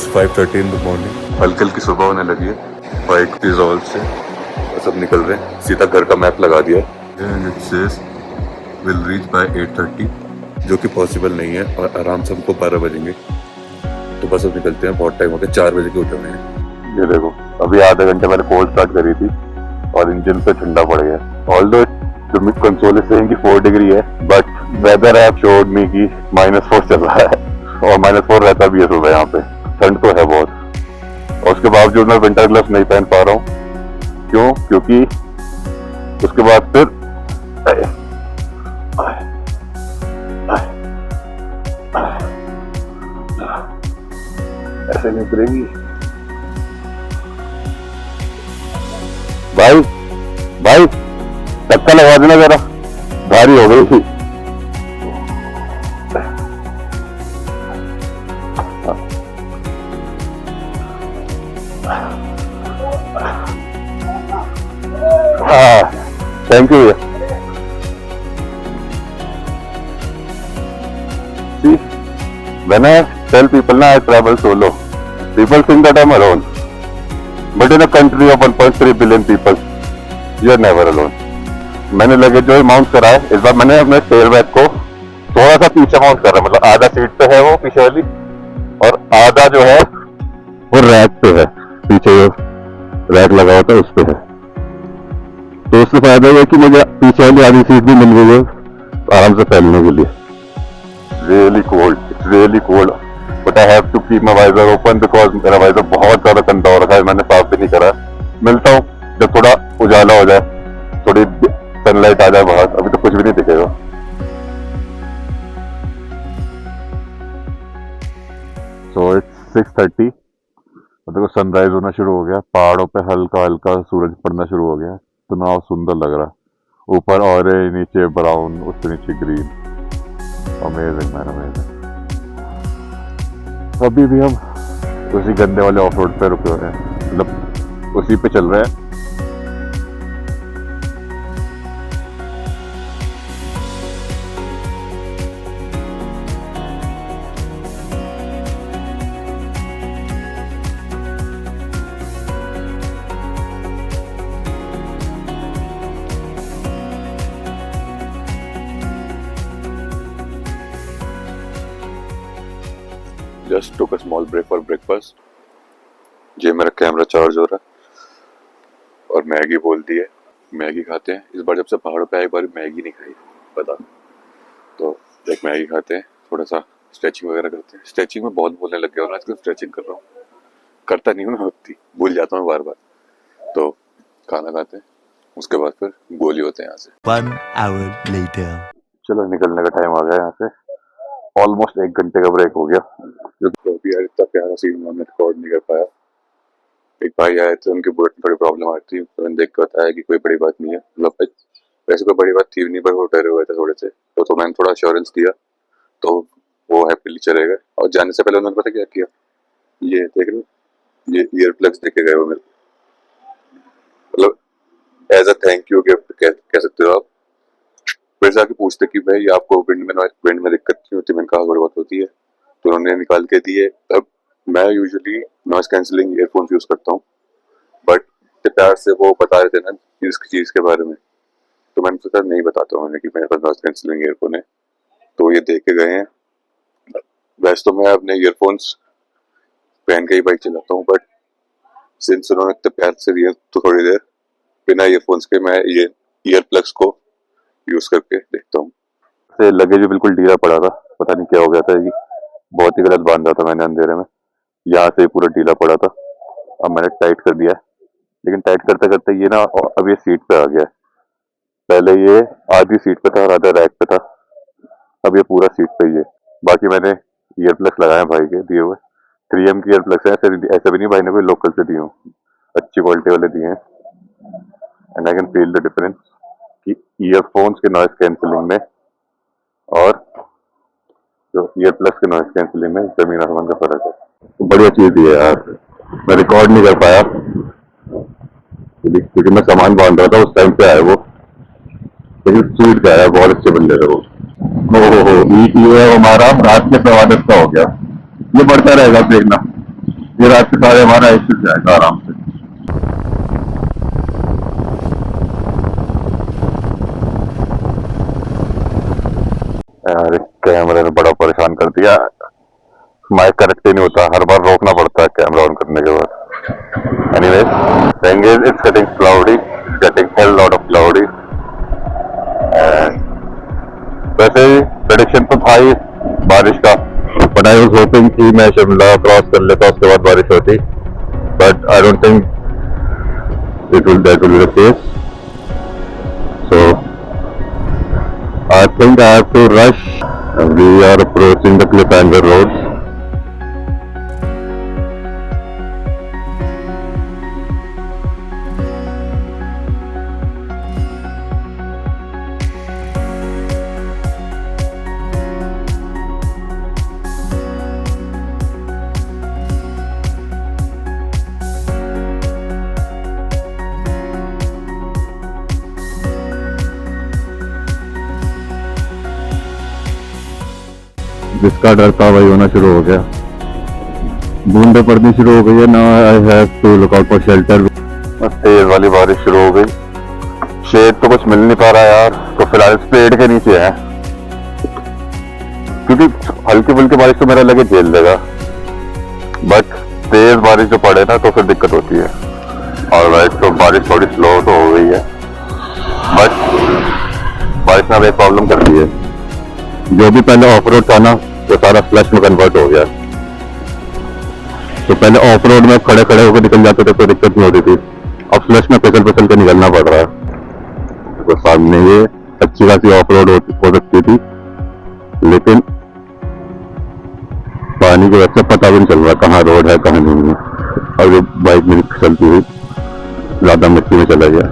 5:30 in the morning. हल्की हल्की सुबह होने लगी है बाइक रिजॉल्व से। बस अब निकल रहे हैं, सीधा घर का मैप लगा दिया है। It says will reach by 8:30, जो कि पॉसिबल नहीं है और आराम से हमको 12 बजेंगे। तो बस अब निकलते हैं, बहुत टाइम हो गया, 4 बजे के उठे हुए हैं। ये देखो, अभी आधे घंटे मैंने कोल्ड स्टार्ट करी थी और इंजन पे ठंडा पड़ गया। Although the console is saying कि 4 डिग्री है, but weather app showed me कि -4 चल रहा है और -4 रहता भी है सुबह यहाँ पे। ठंड तो है बहुत और उसके बावजूद मैं विंटर ग्लव्स नहीं पहन पा रहा हूँ। क्यों? क्योंकि उसके बाद फिर ऐसे नहीं उतरेगी। भाई भाई धक्का लगा देना जरा, भारी हो गई थी। Thank you. See, when I tell people now I travel solo, people think that I'm alone. But in a country of 1.3 billion people, you are never alone. मैंने लगेज जो माउंट करा है, इस बार मैंने अपने टेल बैग को थोड़ा सा पीछे माउंट कर रहा है, मतलब आधा सीट पे है वो पीछे वाली और आधा जो है वो रैक पे है, पीछे जो रैक लगा होता है उस पे है। तो उससे फायदा है कि मुझे पीछे वाली आधी सीट भी मिल गई है आराम से फैलने के लिए। Really cold, it's really cold, but I have to keep my visor open because मेरा visor बहुत ज़्यादा गंदा हो रखा है, मैंने साफ भी नहीं करा। मिलता हूँ जब थोड़ा उजाला हो जाए, थोड़ी सनलाइट आ जाए बाहर, अभी तो कुछ भी नहीं दिखेगा। So it's 6:30 और देखो सनराइज होना शुरू हो गया, पहाड़ों पे हल्का हल्का सूरज पड़ना शुरू हो गया। इतना सुंदर लग रहा, ऊपर ऑरेंज, नीचे ब्राउन, उससे नीचे ग्रीन। Amazing man, amazing. अभी भी हम उसी गंदे वाले ऑफ रोड पे रुके हुए हैं, मतलब उसी पे चल रहे हैं। Just took a small break for breakfast. ये मेरा कैमरा चार्ज हो रहा है और मैगी बोल दी है, मैगी खाते हैं। इस बार जब से पहाड़ों पे आए, एक बार मैगी नहीं खाई पता, तो एक मैगी खाते हैं, थोड़ा सा स्ट्रेचिंग वगैरह करते हैं। स्ट्रेचिंग में बहुत बोलने लग गया और आजकल स्ट्रेचिंग कर रहा हूँ, करता नहीं हूँ मैं उतनी, भूल जाता हूँ बार बार। तो खाना खाते हैं, उसके बाद फिर गोली होते हैं यहाँ से। 1 hour later. चलो निकलने का टाइम आ गया यहाँ से, ऑलमोस्ट 1 घंटे का ब्रेक हो गया। जो यार इतना प्यारा सीन मैंने रिकॉर्ड नहीं कर पाया। एक भाई आए थे, उनके बुलेट में थोड़ी प्रॉब्लम आ रही थी, तो मैंने देख के बताया कि कोई बड़ी बात नहीं है, मतलब वैसे कोई बड़ी बात थी नहीं, पर वो डरे हुए थे थोड़े से, तो मैंने थोड़ा अश्योरेंस दिया, तो वो हैप्पीली चले गए। और जाने से पहले उन्होंने पता क्या किया, ये देख रहे, ये ईयर प्लग्स देके गए वो मेरे, मतलब as a thank you gift कह सकते हो आप। फिर से आके पूछते कि भाई आपको विंड में दिक्कत क्यों होती है, मैंने कहा थोड़ी बहुत होती है, तो उन्होंने निकाल के दिए। अब मैं usually noise cancelling earphones use करता हूँ, बट प्यार से वो बता रहे थे ना इसकी चीज के बारे में, तो मैंने सोचा नहीं बताता हूँ कि मेरे पास नॉइस कैंसिलिंग ईयरफोन है, तो ये दे के गए हैं। वैसे तो मैं अपने ईयरफोन्स पहन के ही बाइक चलाता हूँ, बट सिंस उन्होंने इतने प्यार से दिए तो थोड़ी देर बिना ईयरफोन्स के मैं ये ईयर प्लग्स को यूज करके देखता हूँ। लगेज बिल्कुल ढीला पड़ा था, पता नहीं क्या हो गया था, ये बहुत ही गलत बांधा था मैंने अंधेरे में, यहाँ से पूरा ढीला पड़ा था। अब मैंने टाइट कर दिया, लेकिन टाइट करते करते ये ना अब ये सीट पे आ गया। पहले ये आधी सीट पे था और आधा रैक पे था, अब ये पूरा सीट पे ही है। बाकी मैंने ईयर प्लग्स लगाए भाई के दिए हुए, 3M की ईयर प्लग्स है, ऐसे भी नहीं भाई ने कोई लोकल से दिए हो, अच्छी क्वालिटी वाले दिए हैं। And I can feel the difference कि ईयरफोन्स के नॉइस कैंसिलिंग में और जो ईयर प्लग्स के नॉइस कैंसिलिंग में जमीन आसमान का फर्क है। तो बढ़िया चीज है यार, मैं रिकॉर्ड नहीं कर पाया क्योंकि मैं सामान बांध रहा था उस टाइम पे आया वो, लेकिन स्वीट का आया, बहुत अच्छे बंदे थे वो। ये हमारा रात के 10:15 का हो गया, ये बढ़ता रहेगा देखना। ये रात के साढ़े 12 एक से जाएगा आराम से। यार इस कैमरे ने बड़ा परेशान कर दिया, माइक कनेक्ट ही नहीं होता, हर बार रोकना पड़ता है कैमरा ऑन करने के बाद। Anyways, thing is it's getting cloudy, it's getting hell lot of cloudy। वैसे प्रेडिक्शन तो था ही बारिश का, बट आई वाज होपिंग कि मैं शिमला क्रॉस कर लेता उसके बाद बारिश होती, but I don't think that will be the case। So I think I have to rush। We are approaching the Cliffhanger Road। जिसका डर था वही होना शुरू हो गया, बूंदे पड़नी शुरू हो गई है। Now I have to look out for shelter. तेज वाली बारिश शुरू हो गई, शेड तो कुछ मिल नहीं पा रहा यार, तो फिलहाल इस पेड़ के नीचे है, क्योंकि हल्की फुल्की बारिश तो मेरा लगे झेल लेगा, बट तेज बारिश जो पड़े ना तो फिर दिक्कत होती है। और राइट, तो बारिश थोड़ी स्लो तो हो गई है, बट बारिश ने अब एक प्रॉब्लम कर दी है, जो भी पहले ऑफ रोड था ना वो सारा फ्लश में कन्वर्ट हो गया। तो पहले ऑफ रोड में खड़े खड़े होकर निकल जाते थे तो दिक्कत नहीं होती थी, अब फ्लश में फिसल फिसल के निकलना पड़ रहा है। तो सामने ये अच्छी खासी ऑफ रोड हो सकती थी, लेकिन पानी की वजह से पता भी नहीं चल रहा कहाँ रोड है कहाँ नहीं है। और ये बाइक मेरी फिसलती हुई ज्यादा मिट्टी में चला गया,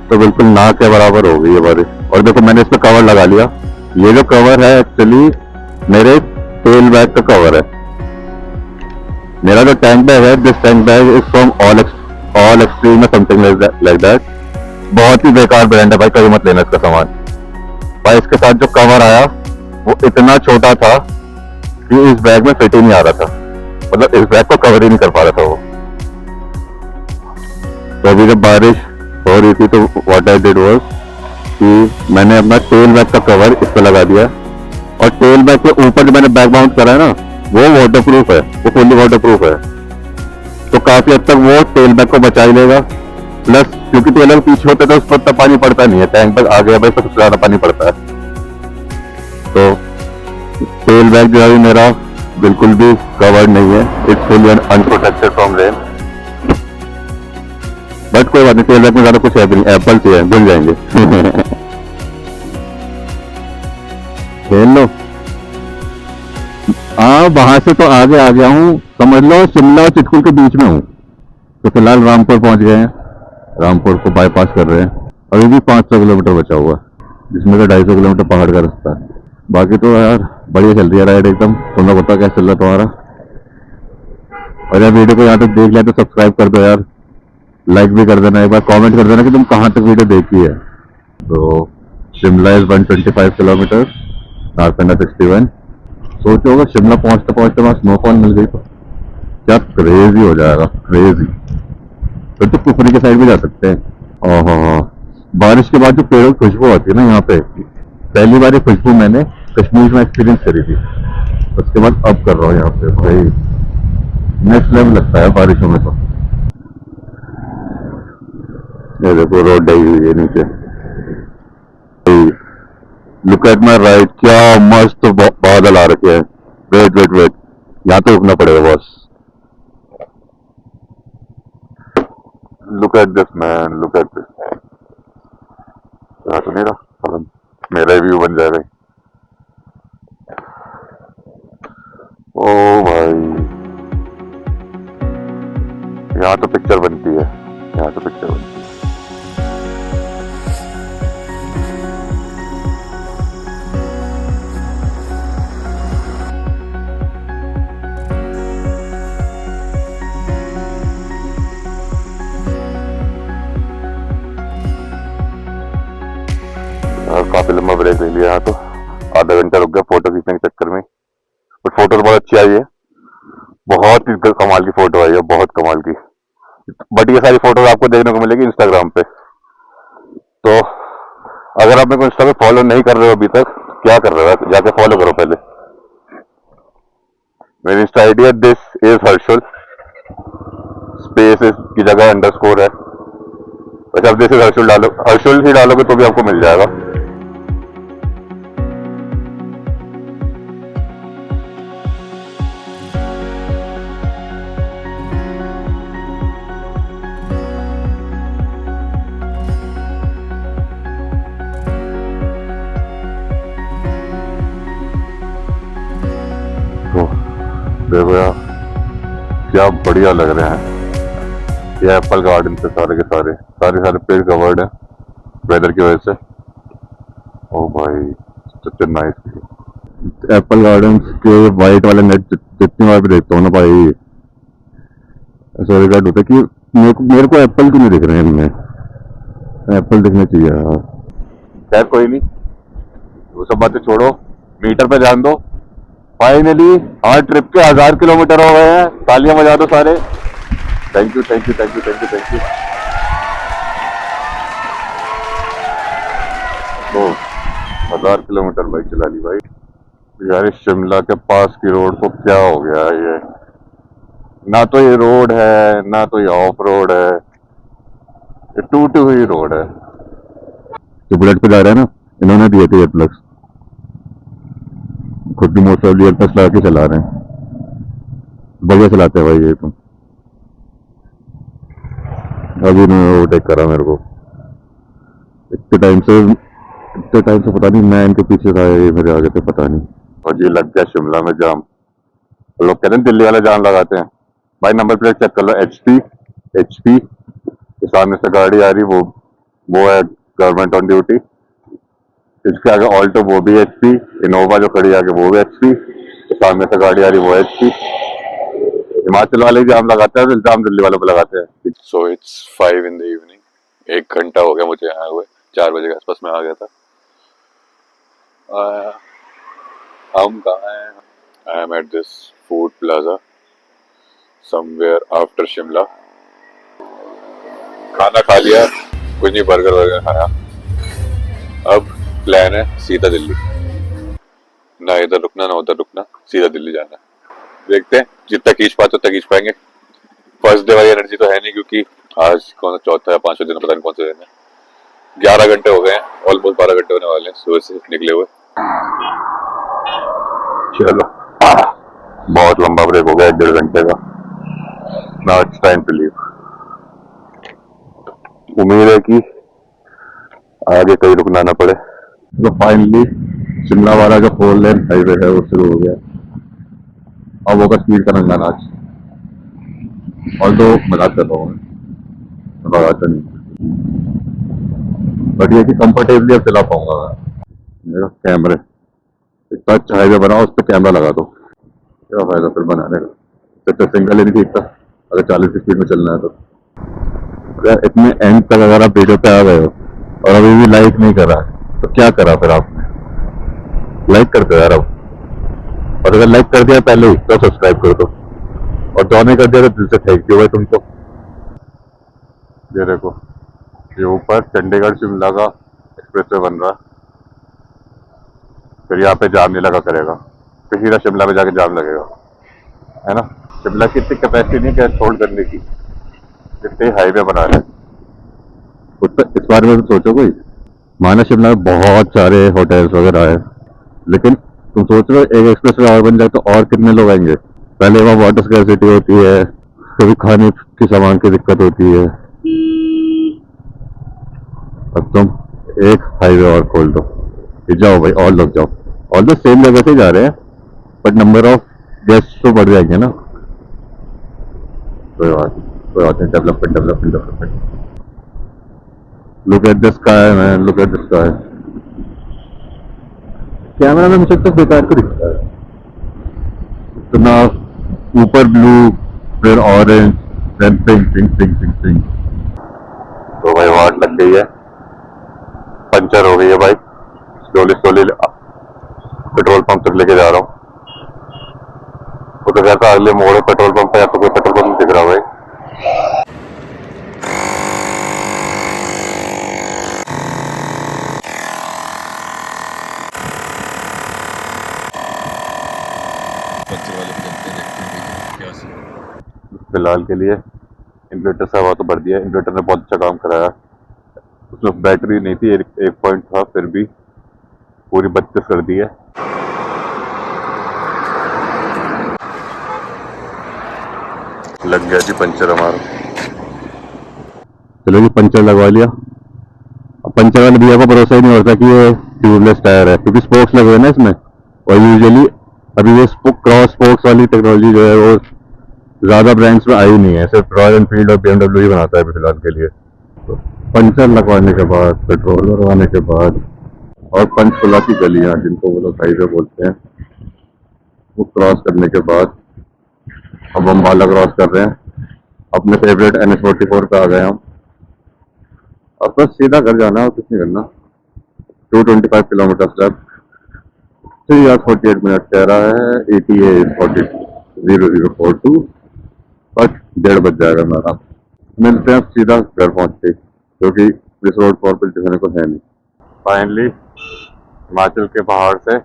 तो बिल्कुल ना के बराबर हो गई है बारिश। और देखो मैंने इस पर कवर लगा लिया, ये जो कवर है एक्चुअली मेरे टेल बैग का कवर है। मेरा जो टैंक बैग है, this tank bag is from all extreme something like that. बहुत ही बेकार ब्रांड है भाई, कभी मत लेना इसका सामान भाई। इसके साथ जो कवर आया वो इतना छोटा था कि इस बैग में फिट ही नहीं आ रहा था, मतलब इस बैग को कवर ही नहीं कर पा रहा था वो। तो अभी जब बारिश हो रही थी तो व्हाट आई डिड वाज कि मैंने अपना टेल बैग का कवर इस पर लगा दिया, और टेल बैग के ऊपर जो मैंने बैग माउंट करा है ना वो वाटरप्रूफ है, वो फुल्ली वाटरप्रूफ है, तो काफी हद तक वो टेल बैग को बचा ही लेगा। प्लस क्योंकि टेल बैग पीछे होता है तो उस पर इतना पानी पड़ता नहीं है, टैंक बैग आगे भाई सबसे ज्यादा पानी पड़ता है। तो टेल बैग जो है मेरा बिल्कुल भी कवर्ड नहीं है, it's fully unprotected from rain. But कोई बात नहीं, टेल बैग में ज्यादा कुछ है भी नहीं, एप्पल से है, धुल जाएंगे। खेल लो। वहां से तो आगे आ गया हूँ, समझ लो शिमला और चिटकुल के बीच में हूँ। तो फिलहाल रामपुर पहुंच गए हैं, रामपुर को बाईपास कर रहे हैं। अभी भी 500 किलोमीटर बचा हुआ, जिसमें से 250 किलोमीटर पहाड़ का रास्ता है। बाकी तो यार बढ़िया चल रही है राइड एकदम। तुम लोग बताओ क्या चल रहा है तुम्हारा? और यार वीडियो को यहाँ तक देख लिया तो सब्सक्राइब कर दो यार, लाइक भी कर देना, एक बार कमेंट कर देना कि तुम कहाँ तक वीडियो देखी है। तो शिमला इज 125 किलोमीटर, नारकंडा 61। सोचो होगा शिमला पहुंचते पहुंचते वहां स्नोफॉल मिल गई तो क्या क्रेजी हो जाएगा, क्रेजी। फिर तो कुफरी के साइड भी जा सकते हैं। ओहो, बारिश के बाद जो पेड़ों की खुशबू आती है ना यहाँ पे, पहली बार ये खुशबू मैंने कश्मीर में एक्सपीरियंस करी थी, उसके बाद अब कर रहा हूँ यहाँ पे। भाई नेक्स्ट लेवल लगता है बारिशों में तो। ये देखो रोड डई हुई है नीचे, लुक एट माई राइट, क्या मस्त बादल आ रखे हैं। वेट वेट वेट, यहाँ तो रुकना पड़ेगा boss. Look at this man, look at this man. यहाँ तो नहीं रहा, मेरा व्यू बन जाएगा। ओ भाई, यहाँ तो पिक्चर बनती है, यहाँ तो पिक्चर बनती है। काफी लंबा ब्रेक ले लिया यहाँ तो, आधा घंटा रुक गया फोटो खींचने के चक्कर में। बट फोटो तो बहुत अच्छी आई है, बहुत ही कमाल की फोटो आई है, बहुत कमाल की। बट ये सारी फोटो आपको देखने को मिलेगी इंस्टाग्राम पे। तो अगर आप मेरे को इंस्टा पे फॉलो नहीं कर रहे हो अभी तक, क्या कर रहे हो, जाके फॉलो करो पहले। मेरी इंस्टा आईडी है दिस इज हर्षुल, स्पेस की जगह अंडरस्कोर है। वैसे आप दिस इज हर्षुल डालो, हर्षुल ही डालोगे तो भी आपको मिल जाएगा। तो देखो यार क्या बढ़िया लग रहे हैं ये एप्पल गार्डन से, सारे के सारे पेड़ कवर्ड है वेदर की वजह से। ओ भाई सच नाइस। एप्पल गार्डन के वाइट वाले नेट जितनी बार भी देखता हूँ ना भाई, ऐसा रिगार्ड होता है कि मेरे को एप्पल क्यों नहीं दिख रहे हैं इनमें, एप्पल दिखने चाहिए यार। खैर कोई नहीं, वो सब बातें छोड़ो, मीटर पे ध्यान दो। फाइनली हमारे ट्रिप के 1000 किलोमीटर हो गए हैं। तालियां बजा दो सारे। Thank you thank you thank you thank you thank you. तो 1000 किलोमीटर बाइक चला ली भाई यार। इस शिमला के पास की रोड को क्या हो गया ये, ना तो ये रोड है ना तो ये ऑफ रोड है, ये टूटी हुई रोड है। जो बुलेट पे जा रहे हैं ना, इन्होंने दिए थे एयरप्लग्स, खुद की मोस्ट ऑफ एयरप्लग्स लगा के चला रहे हैं। बढ़िया चलाते हैं भाई ये तो। अभी उन्होंने ओवरटेक करा मेरे को, इतने टाइम से पता नहीं मैं इनके पीछे था, ये मेरे आगे थे पता नहीं। और ये लग गया शिमला में जाम। लोग कहते हैं दिल्ली वाले जाम लगाते हैं भाई। नंबर प्लेट चेक कर लो, HP के सामने से गाड़ी आ रही, वो है गवर्नमेंट ऑन ड्यूटी। इसके आगे ऑल्टो, वो भी HP। इनोवा जो खड़ी आगे वो भी HP। तो सामने से गाड़ी आ रही वो HP। हिमाचल वाले जाम लगाते हैं, इल्जाम दिल्ली वालों पर लगाते हैं। So it's 5 in the evening, 1 घंटा हो गया मुझे आए हुए। 4 बजे के आसपास में आ गया था। हम कहाँ हैं? I am at this food plaza somewhere after Shimla. खाना खा लिया, कुछ नहीं, बर्गर वर्गर खाया। अब प्लान है सीधा दिल्ली, ना इधर रुकना ना उधर रुकना, सीधा दिल्ली जाना है। देखते हैं जितना खींच पाते उतना खींच पाएंगे। फर्स्ट डे वाली एनर्जी तो है नहीं, क्योंकि आज कौन सा चौथा या 5वां दिन, पता नहीं कौन सा दिन है। 11 घंटे हो गए हैं, ऑलमोस्ट 12 घंटे होने वाले हैं सुबह से निकले हुए। चलो बहुत लंबा ब्रेक हो गया, 1-1.5 घंटे का। Now it's time to leave. उम्मीद है कि आगे कहीं रुकना ना पड़े। तो फाइनली शिमला वाला जो 4 लेन हाईवे है वो शुरू हो गया। अब होगा स्पीड का रंगा नाच। और तो मजाक कर रहा हूँ, भगाता नहीं, बट ये कि कंफर्टेबली अब चला पाऊंगा मैं। मेरा कैमरे इतना अच्छा हाईवे बनाओ, उस पर कैमरा लगा दो, क्या फायदा फिर बनाने का। तो सिंगल ही नहीं ठीक था अगर 40 की स्पीड में चलना है तो। अगर इतने एंड तक अगर आप वीडियो पे आ गए हो और अभी भी लाइक नहीं कर रहा है तो क्या करा फिर आपने? लाइक कर दो यार अब, और अगर लाइक कर दिया पहले ही तो सब्सक्राइब कर दो, और जो नहीं कर दिया तो दिल से थैंक यू भाई तुमको। ये देखो, ये ऊपर चंडीगढ़ शिमला का एक्सप्रेसवे बन रहा, फिर यहाँ पे जाम नहीं लगा करेगा, फिर सीधा शिमला में जाके जाम लगेगा, है ना। शिमला की इतनी कैपेसिटी नहीं कैश होल्ड करने की, जितने हाईवे बना रहे हैं। इस बारे में तो सोचो कोई, माना शिमला में बहुत सारे होटल्स वगैरह है, लेकिन तुम सोच रहे हो एक एक्सप्रेसवे और बन जाए तो और कितने लोग आएंगे। पहले वहाँ वाटर स्कैर्सिटी होती है, कभी खाने की सामान की दिक्कत होती है। अब तुम एक हाईवे और खोल दो, जाओ भाई और लोग जाओ, और तो सेम जगह से जा रहे हैं बट नंबर ऑफ गेस्ट तो बढ़ जाएंगे ना। कोई बात नहीं, development. Look at the sky man, look at the sky. Camera में मुझे तो बेकार को दिखता है इतना, ऊपर ब्लू फिर ऑरेंज देन पिंक। तो भाई वाट लग गई है, पंचर हो गई है बाइक। स्लोली पेट्रोल पंप तक लेके जा रहा हूँ। तो जैसा अगले मोड़ है पेट्रोल पंप है, या तो कोई पेट्रोल पंप दिख रहा भाई। फिलहाल के लिए इन्वर्टर से हवा तो भर दिया, इन्वर्टर ने बहुत अच्छा काम कराया। उसमें बैटरी नहीं थी, एक पॉइंट था, फिर भी पूरी 32 कर दी है। लग गया जी पंचर हमारा। चलो जी पंचर लगवा लिया। अब पंचर वाले भैया को भरोसा ही नहीं होता कि ये ट्यूबलेस टायर है, क्योंकि स्पोक्स लगे हुए हैं ना इसमें, और यूजुअली अभी वो क्रॉस स्पोक्स वाली टेक्नोलॉजी जो है वो ज्यादा ब्रांड्स में आई नहीं है, सिर्फ रॉयल एनफील्ड और BMW ही बनाता है अभी फिलहाल के लिए। तो पंचर लगवाने के बाद, पेट्रोल भरवाने के बाद, और पंचकुला की गलियां जिनको वो लोग हाईवे बोलते हैं, वो क्रॉस करने के बाद अब अम्बाला क्रॉस कर रहे हैं। अपने फेवरेट NH44 पे आ गए हम। अब बस सीधा घर जाना है, और कुछ नहीं करना। 225 किलोमीटर लेफ्ट, 3 hours 48 मिनट कह रहा है, ETA 40,042, बस 1:30 बज जाएगा हमारा। मिलते हैं सीधा घर पहुंच के, क्योंकि इस रोड पर कुछ दिखने को है नहीं। फाइनली हिमाचल के पहाड़ से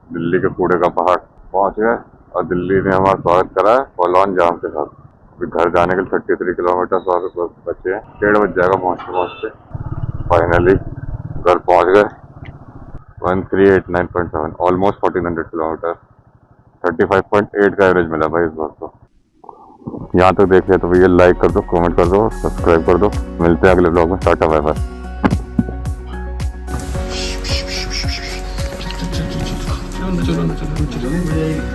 दिल्ली के कूड़े का पहाड़ पहुंच गए, और दिल्ली ने हमारा स्वागत करा है फुल ऑन जाम के साथ। अभी घर जाने के लिए 33 किलोमीटर और बचे हैं, 1:30 बज जाएगा पहुंचते पहुंचते। फाइनली घर पहुंच गए। 1389.7, ऑलमोस्ट 1400 किलोमीटर, 35.8 का एवरेज मिला भाई इस बार तो। यहाँ तक देख लिया तो भैया लाइक कर दो, कमेंट कर दो, सब्सक्राइब कर दो। मिलते हैं अगले ब्लॉग में। Tata bye bye. चलो